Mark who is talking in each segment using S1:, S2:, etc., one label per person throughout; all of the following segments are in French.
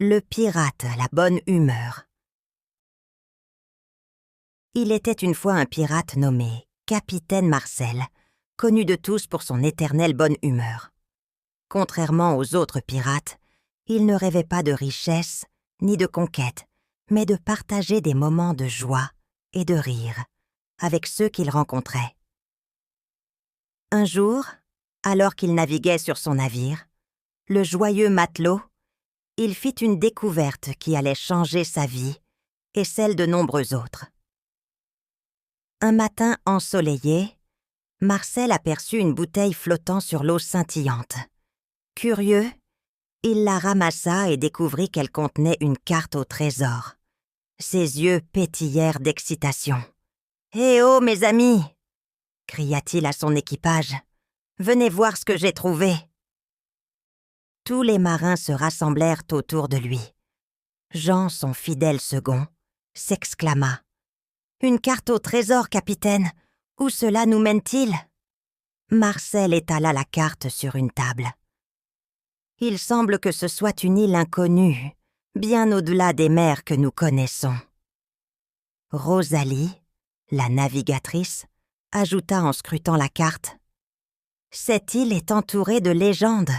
S1: Le pirate à la bonne humeur. Il était une fois un pirate nommé Capitaine Marcel, connu de tous pour son éternelle bonne humeur. Contrairement aux autres pirates, il ne rêvait pas de richesse ni de conquête, mais de partager des moments de joie et de rire avec ceux qu'il rencontrait. Un jour, alors qu'il naviguait sur son navire, le joyeux matelot, il fit une découverte qui allait changer sa vie et celle de nombreux autres. Un matin ensoleillé, Marcel aperçut une bouteille flottant sur l'eau scintillante. Curieux, il la ramassa et découvrit qu'elle contenait une carte au trésor. Ses yeux pétillèrent d'excitation. « Eh oh, mes amis !» cria-t-il à son équipage. « Venez voir ce que j'ai trouvé !» Tous les marins se rassemblèrent autour de lui. Jean, son fidèle second, s'exclama. « Une carte au trésor, capitaine! Où cela nous mène-t-il » Marcel étala la carte sur une table. « Il semble que ce soit une île inconnue, bien au-delà des mers que nous connaissons. » Rosalie, la navigatrice, ajouta en scrutant la carte. « Cette île est entourée de légendes.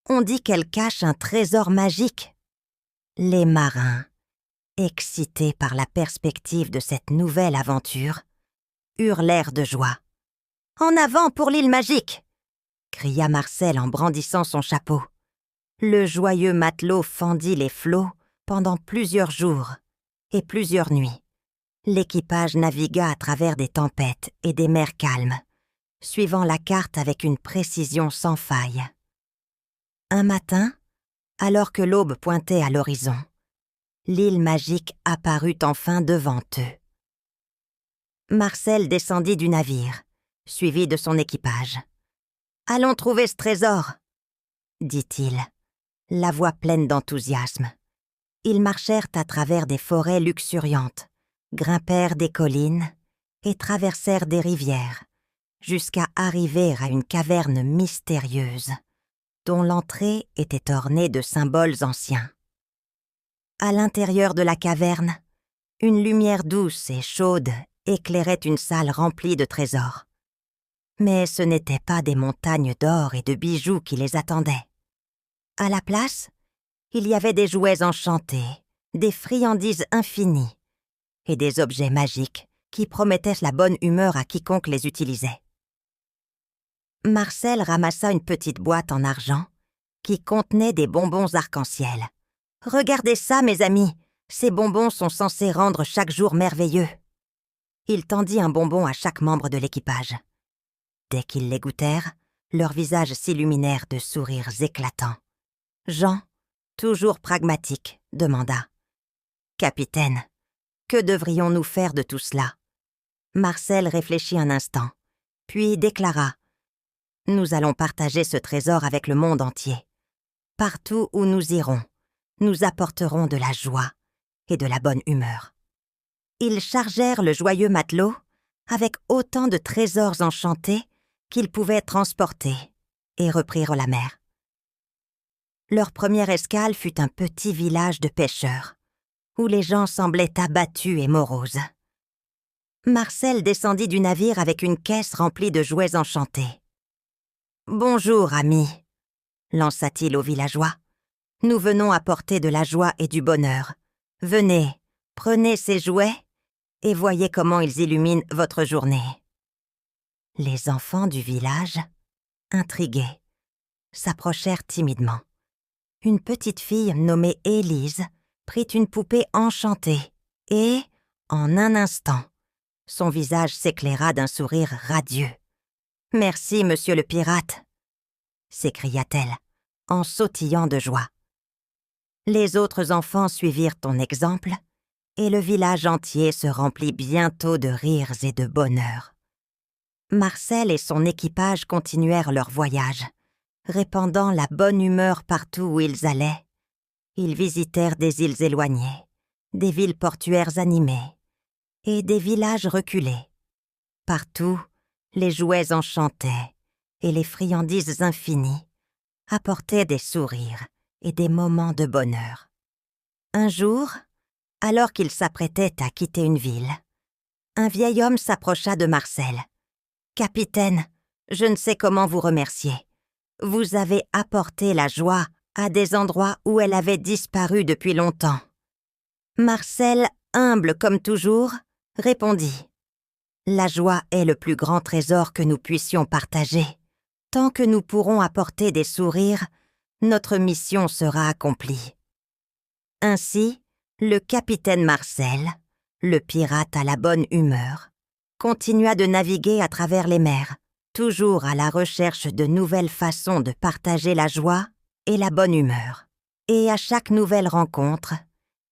S1: On dit qu'elle cache un trésor magique. » Les marins, excités par la perspective de cette nouvelle aventure, hurlèrent de joie. « En avant pour l'île magique !» cria Marcel en brandissant son chapeau. Le joyeux matelot fendit les flots pendant plusieurs jours et plusieurs nuits. L'équipage navigua à travers des tempêtes et des mers calmes, suivant la carte avec une précision sans faille. Un matin, alors que l'aube pointait à l'horizon, l'île magique apparut enfin devant eux. Marcel descendit du navire, suivi de son équipage. « Allons trouver ce trésor !» dit-il, la voix pleine d'enthousiasme. Ils marchèrent à travers des forêts luxuriantes, grimpèrent des collines et traversèrent des rivières, jusqu'à arriver à une caverne mystérieuse, dont l'entrée était ornée de symboles anciens. À l'intérieur de la caverne, une lumière douce et chaude éclairait une salle remplie de trésors. Mais ce n'étaient pas des montagnes d'or et de bijoux qui les attendaient. À la place, il y avait des jouets enchantés, des friandises infinies et des objets magiques qui promettaient la bonne humeur à quiconque les utilisait. Marcel ramassa une petite boîte en argent qui contenait des bonbons arc-en-ciel. « Regardez ça, mes amis, ces bonbons sont censés rendre chaque jour merveilleux. » Il tendit un bonbon à chaque membre de l'équipage. Dès qu'ils les goûtèrent, leurs visages s'illuminèrent de sourires éclatants. Jean, toujours pragmatique, demanda. « Capitaine, que devrions-nous faire de tout cela ?» Marcel réfléchit un instant, puis déclara. « Nous allons partager ce trésor avec le monde entier. Partout où nous irons, nous apporterons de la joie et de la bonne humeur. » Ils chargèrent le joyeux matelot avec autant de trésors enchantés qu'ils pouvaient transporter et reprirent la mer. Leur première escale fut un petit village de pêcheurs, où les gens semblaient abattus et moroses. Marcel descendit du navire avec une caisse remplie de jouets enchantés. « Bonjour, amis » lança-t-il aux villageois. « Nous venons apporter de la joie et du bonheur. Venez, prenez ces jouets et voyez comment ils illuminent votre journée. » Les enfants du village, intrigués, s'approchèrent timidement. Une petite fille nommée Élise prit une poupée enchantée et, en un instant, son visage s'éclaira d'un sourire radieux. « Merci, monsieur le pirate !» s'écria-t-elle, en sautillant de joie. Les autres enfants suivirent ton exemple, et le village entier se remplit bientôt de rires et de bonheur. Marcel et son équipage continuèrent leur voyage, répandant la bonne humeur partout où ils allaient. Ils visitèrent des îles éloignées, des villes portuaires animées et des villages reculés. Partout, les jouets enchantaient et les friandises infinies apportaient des sourires et des moments de bonheur. Un jour, alors qu'il s'apprêtait à quitter une ville, un vieil homme s'approcha de Marcel. « Capitaine, je ne sais comment vous remercier. Vous avez apporté la joie à des endroits où elle avait disparu depuis longtemps. » Marcel, humble comme toujours, répondit « La joie est le plus grand trésor que nous puissions partager. Tant que nous pourrons apporter des sourires, notre mission sera accomplie. » Ainsi, le capitaine Marcel, le pirate à la bonne humeur, continua de naviguer à travers les mers, toujours à la recherche de nouvelles façons de partager la joie et la bonne humeur. Et à chaque nouvelle rencontre,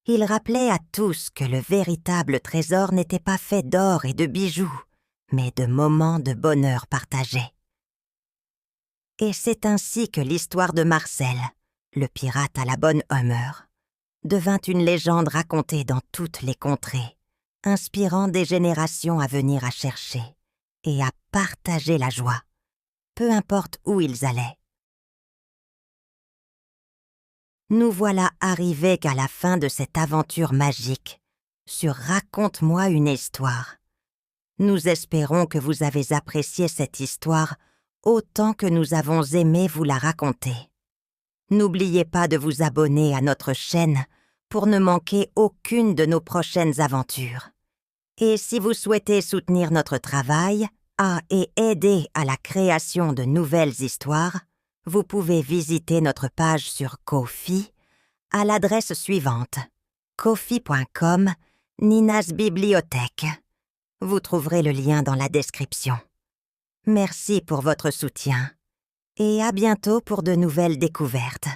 S1: il rappelait à tous que le véritable trésor n'était pas fait d'or et de bijoux, mais de moments de bonheur partagés. Et c'est ainsi que l'histoire de Marcel, le pirate à la bonne humeur, devint une légende racontée dans toutes les contrées, inspirant des générations à venir à chercher et à partager la joie, peu importe où ils allaient. Nous voilà arrivés qu'à la fin de cette aventure magique sur Raconte-moi une histoire. Nous espérons que vous avez apprécié cette histoire autant que nous avons aimé vous la raconter. N'oubliez pas de vous abonner à notre chaîne pour ne manquer aucune de nos prochaines aventures. Et si vous souhaitez soutenir notre travail et aider à la création de nouvelles histoires, vous pouvez visiter notre page sur Ko-fi à l'adresse suivante: ko-fi.com Nina's Bibliothèque. Vous trouverez le lien dans la description. Merci pour votre soutien et à bientôt pour de nouvelles découvertes.